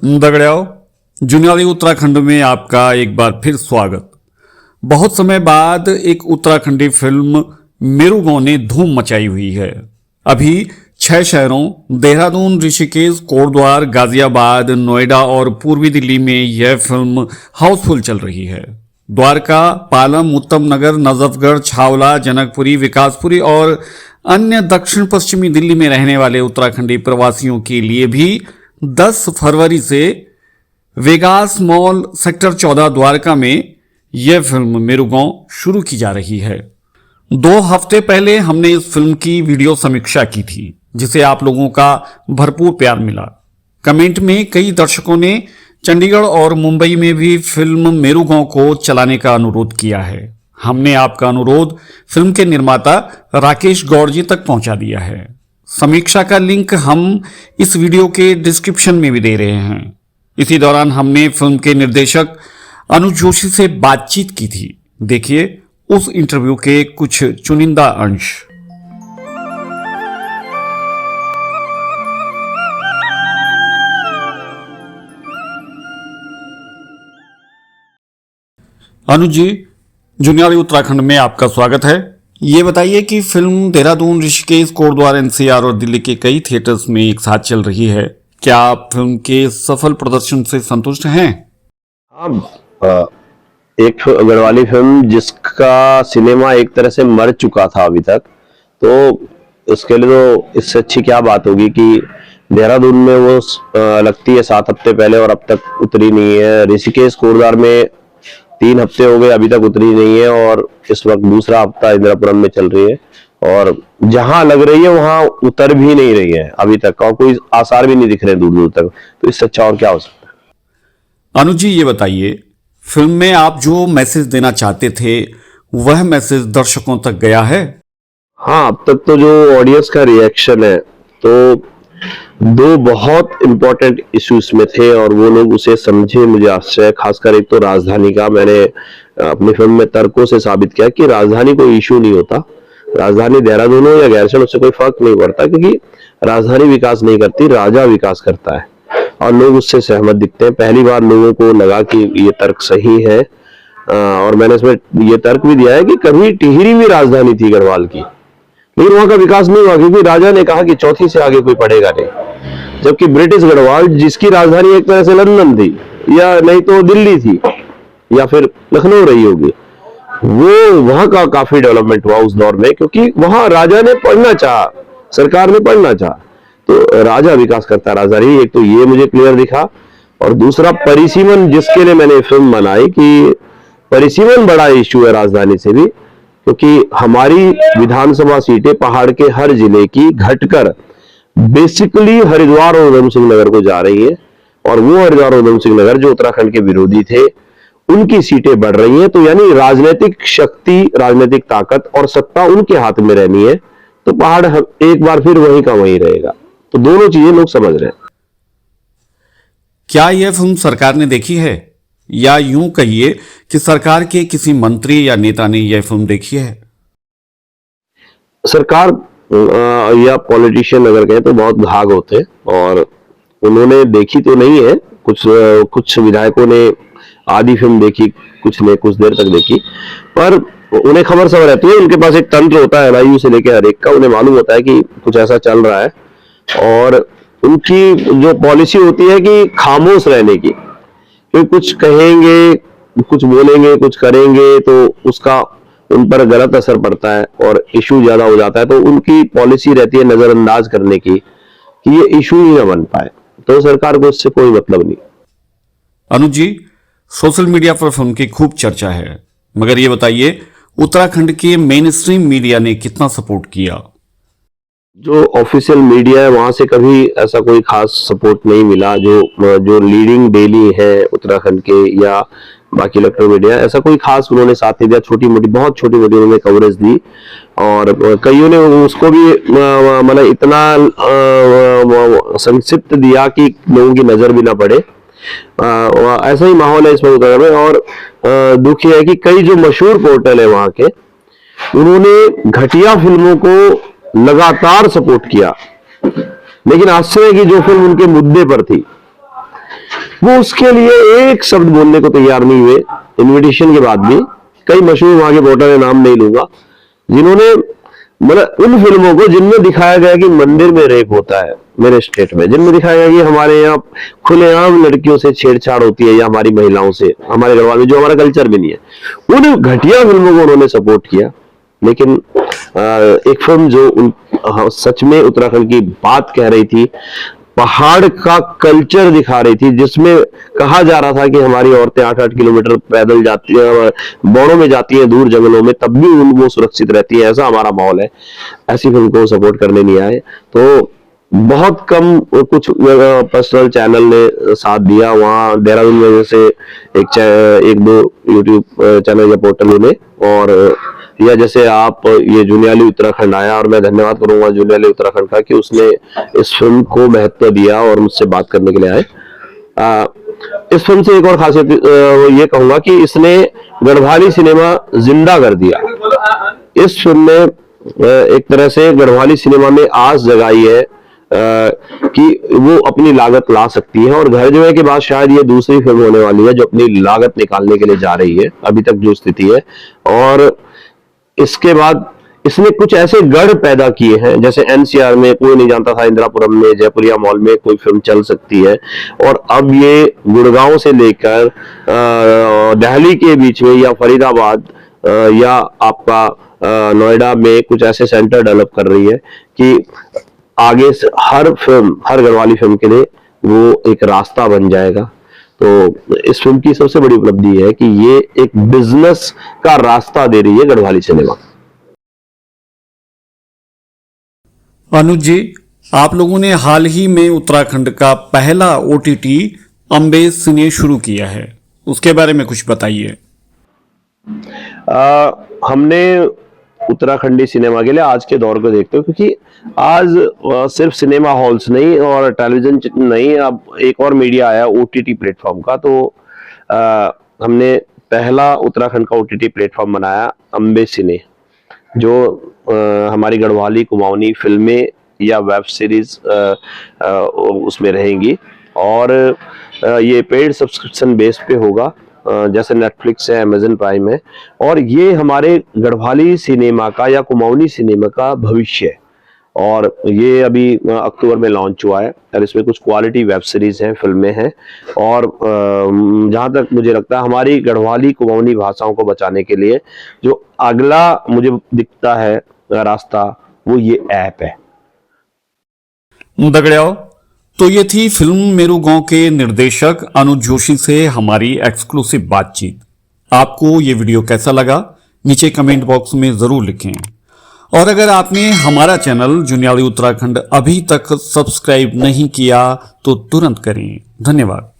दगड़ियाओ, जुनियाली उत्तराखंड में आपका एक बार फिर स्वागत। बहुत समय बाद एक उत्तराखंडी फिल्म मेरू गांव ने धूम मचाई हुई है। अभी 6 शहरों देहरादून, ऋषिकेश, कोटद्वार, गाजियाबाद, नोएडा और पूर्वी दिल्ली में यह फिल्म हाउसफुल चल रही है। द्वारका, पालम, उत्तम नगर, नजफगढ़, छावला, जनकपुरी, विकासपुरी और अन्य दक्षिण पश्चिमी दिल्ली में रहने वाले उत्तराखंडी प्रवासियों के लिए भी 10 फरवरी से वेगास मॉल सेक्टर 14 द्वारका में यह फिल्म मेरू गांव शुरू की जा रही है। 2 हफ्ते पहले हमने इस फिल्म की वीडियो समीक्षा की थी, जिसे आप लोगों का भरपूर प्यार मिला। कमेंट में कई दर्शकों ने चंडीगढ़ और मुंबई में भी फिल्म मेरू गांव को चलाने का अनुरोध किया है। हमने आपका अनुरोध फिल्म के निर्माता राकेश गौड़ जी तक पहुंचा दिया है। समीक्षा का लिंक हम इस वीडियो के डिस्क्रिप्शन में भी दे रहे हैं। इसी दौरान हमने फिल्म के निर्देशक अनुज जोशी से बातचीत की थी। देखिए उस इंटरव्यू के कुछ चुनिंदा अंश। अनुज जी, जुनियाली उत्तराखंड में आपका स्वागत है। ये बताइए कि फिल्म देहरादून, ऋषिकेश, कोटद्वार, एनसीआर और दिल्ली के कई थिएटर्स में एक साथ चल रही है। क्या आप फिल्म के सफल प्रदर्शन से संतुष्ट हैं? हाँ, एक गढ़वाली फिल्म जिसका सिनेमा एक तरह से मर चुका था अभी तक, तो उसके लिए तो इससे अच्छी क्या बात होगी कि देहरादून में वो लगती है 7 हफ्ते पहले और अब तक उतरी नहीं है। ऋषिकेश, कोटद्वार में 3 हफ्ते हो गए, अभी तक उतरी नहीं है और इस वक्त दूसरा हफ्ता इंदिरापुरम में चल रही है और जहां लग रही है वहां उतर भी नहीं रही है अभी तक और कोई आसार भी नहीं दिख रहे दूर दूर तक। तो इससे अच्छा और क्या हो सकता है? अनुज जी, ये बताइए, फिल्म में आप जो मैसेज देना चाहते थे वह मैसेज दर्शकों तक गया है? हाँ, अब तक तो जो ऑडियंस का रिएक्शन है, तो 2 बहुत इंपॉर्टेंट इश्यूज में थे और वो लोग उसे समझे। मुझे आश्चर्य, खासकर एक तो राजधानी का। मैंने अपनी फिल्म में तर्कों से साबित किया कि राजधानी कोई इशू नहीं होता। राजधानी देहरादून हो या गैरसैंण, उससे कोई फर्क नहीं पड़ता, क्योंकि राजधानी विकास नहीं करती, राजा विकास करता है और लोग उससे सहमत दिखते हैं। पहली बार लोगों को लगा कि ये तर्क सही है और मैंने इसमें ये तर्क भी दिया है कि कभी टिहरी भी राजधानी थी गढ़वाल की, लेकिन वहां का विकास नहीं हुआ क्योंकि राजा ने कहा कि चौथी से आगे कोई पढ़ेगा नहीं। जबकि ब्रिटिश गढ़वाल, जिसकी राजधानी एक तरह से लंदन थी या नहीं तो दिल्ली थी या फिर लखनऊ रही होगी, वो वहां का काफी डेवलपमेंट हुआ उस दौर में, क्योंकि वहां राजा ने पढ़ना चाहा, सरकार ने पढ़ना चाहा। तो राजा विकास करता राजधानी, एक तो ये मुझे क्लियर दिखा। और दूसरा परिसीमन, जिसके लिए मैंने फिल्म बनाई कि परिसीमन बड़ा इश्यू है राजधानी से भी, क्योंकि हमारी विधानसभा सीटें पहाड़ के हर जिले की घटकर बेसिकली हरिद्वार और उधम सिंह नगर को जा रही है और वो हरिद्वार और उधम सिंह नगर जो उत्तराखंड के विरोधी थे, उनकी सीटें बढ़ रही हैं। तो यानी राजनीतिक शक्ति, राजनीतिक ताकत और सत्ता उनके हाथ में रहनी है, तो पहाड़ एक बार फिर वहीं का वहीं रहेगा। तो दोनों चीजें लोग समझ रहे हैं। क्या यह फिल्म सरकार ने देखी है, या यूं कहिए कि सरकार के किसी मंत्री या नेता ने यह फिल्म देखी है? सरकार या पॉलिटिशियन अगर कहें तो बहुत भाग होते और उन्होंने देखी तो नहीं है। कुछ विधायकों ने आधी फिल्म देखी, कुछ ने कुछ देर तक देखी, पर उन्हें खबर सब रहती है। उनके पास एक तंत्र होता है एलआईयू से लेकर हर एक का, उन्हें मालूम होता है कि कुछ ऐसा चल रहा है और उनकी जो पॉलिसी होती है कि खामोश रहने की, क्योंकि कुछ कहेंगे, कुछ बोलेंगे, कुछ करेंगे तो उसका उन पर गलत असर पड़ता है और इशू ज्यादा हो जाता है। तो उनकी पॉलिसी रहती है नजरअंदाज करने की कि ये इशू ही ना बन पाए, तो सरकार को इससे कोई मतलब नहीं। अनुज जी, सोशल मीडिया पर फिल्म की खूब चर्चा है, मगर ये बताइए उत्तराखंड के मेन स्ट्रीम मीडिया ने कितना सपोर्ट किया? जो ऑफिशियल मीडिया है वहां से कभी ऐसा कोई खास सपोर्ट नहीं मिला। जो लीडिंग डेली है उत्तराखंड के या बाकी इलेक्ट्रॉनिक मीडिया, ऐसा कोई खास उन्होंने साथ नहीं दिया। छोटी मोटी, बहुत छोटी मोटी उन्होंने कवरेज दी और कईयों ने उसको भी मतलब इतना संक्षिप्त दिया कि लोगों की नजर भी ना पड़े। ऐसा ही माहौल है इसमें उत्तराखंड में। और दुख ये है कि कई जो मशहूर पोर्टल है वहां के, उन्होंने घटिया फिल्मों को लगातार सपोर्ट किया, लेकिन आश्चर्य की जो फिल्म उनके मुद्दे पर थी वो उसके लिए एक शब्द बोलने को तैयार नहीं हुए। इनविटेशन के बाद भी कई मशहूर वहां के वोटर है, नाम नहीं लूंगा, जिन्होंने मतलब उन फिल्मों को जिनमें दिखाया गया कि मंदिर में रेप होता है मेरे स्टेट में, जिनमें दिखाया गया कि हमारे यहाँ खुलेआम लड़कियों से छेड़छाड़ होती है या हमारी महिलाओं से, हमारे गढ़वाल में जो हमारा कल्चर भी नहीं है, उन घटिया फिल्मों को उन्होंने सपोर्ट किया। लेकिन एक फिल्म जो सच में उत्तराखंड की बात कह रही थी, पहाड़ का कल्चर दिखा रही थी, जिसमें कहा जा रहा था कि हमारी औरतें 8-8 किलोमीटर पैदल जाती हैं, बौड़ों में जाती हैं, दूर जंगलों में, तब भी वो सुरक्षित रहती है, ऐसा हमारा माहौल है, ऐसी फिल्म को सपोर्ट करने नहीं आए। तो बहुत कम कुछ पर्सनल चैनल ने साथ दिया। वहाँ देहरादून में जैसे एक दो यूट्यूब चैनल या पोर्टल ने, और या जैसे आप ये जूनियाली उत्तराखंड आया, और मैं धन्यवाद करूंगा जूनियाली उत्तराखंड का कि उसने इस फिल्म को महत्व दिया और मुझसे बात करने के लिए आए। इस फिल्म से एक और खासियत ये कहूंगा कि इसने गढ़वाली सिनेमा जिंदा कर दिया। इस फिल्म में एक तरह से गढ़वाली सिनेमा में आस जगाई है कि वो अपनी लागत ला सकती है, और घर जो है के बाद शायद ये दूसरी फिल्म होने वाली है जो अपनी लागत निकालने के लिए जा रही है, अभी तक जो स्थिति है। और इसके बाद इसने कुछ ऐसे गढ़ पैदा किए हैं, जैसे एनसीआर में कोई नहीं जानता था इंदिरापुरम में, जयपुरिया मॉल में कोई फिल्म चल सकती है, और अब ये गुड़गांव से लेकर दिल्ली के बीच में या फरीदाबाद या आपका नोएडा में कुछ ऐसे सेंटर डेवलप कर रही है कि आगे से हर गढ़वाली फिल्म के लिए वो एक रास्ता बन जाएगा। तो इस फिल्म की सबसे बड़ी उपलब्धि है कि ये एक बिजनेस का रास्ता दे रही है गढ़वाली सिनेमा। अनुज जी, आप लोगों ने हाल ही में उत्तराखंड का पहला ओटीटी अम्बे सिने शुरू किया है, उसके बारे में कुछ बताइए। हमने उत्तराखंडी सिनेमा के लिए आज के दौर को देखते हो, क्योंकि आज सिर्फ सिनेमा हॉल्स नहीं और टेलीविजन नहीं, अब एक और मीडिया आया ओटीटी प्लेटफॉर्म का। तो हमने पहला उत्तराखंड का ओटीटी प्लेटफॉर्म बनाया अम्बे सिने, जो हमारी गढ़वाली कुमाऊनी फिल्में या वेब सीरीज उसमें रहेंगी, और ये पेड सब्सक्रिप्शन बेस पे होगा, जैसे नेटफ्लिक्स है, अमेजन प्राइम है, और ये हमारे गढ़वाली सिनेमा का या कुमाऊनी सिनेमा का भविष्य है। और ये अभी अक्टूबर में लॉन्च हुआ है, और इसमें कुछ क्वालिटी वेब सीरीज हैं, फिल्में हैं, और जहां तक मुझे लगता है हमारी गढ़वाली कुमाऊनी भाषाओं को बचाने के लिए जो अगला मुझे दिखता है रास्ता, वो ये ऐप है। दगड़ियाओ, तो ये थी फिल्म मेरू गांव के निर्देशक अनुज जोशी से हमारी एक्सक्लूसिव बातचीत। आपको ये वीडियो कैसा लगा नीचे कमेंट बॉक्स में जरूर लिखें, और अगर आपने हमारा चैनल जूनियाली उत्तराखंड अभी तक सब्सक्राइब नहीं किया तो तुरंत करें। धन्यवाद।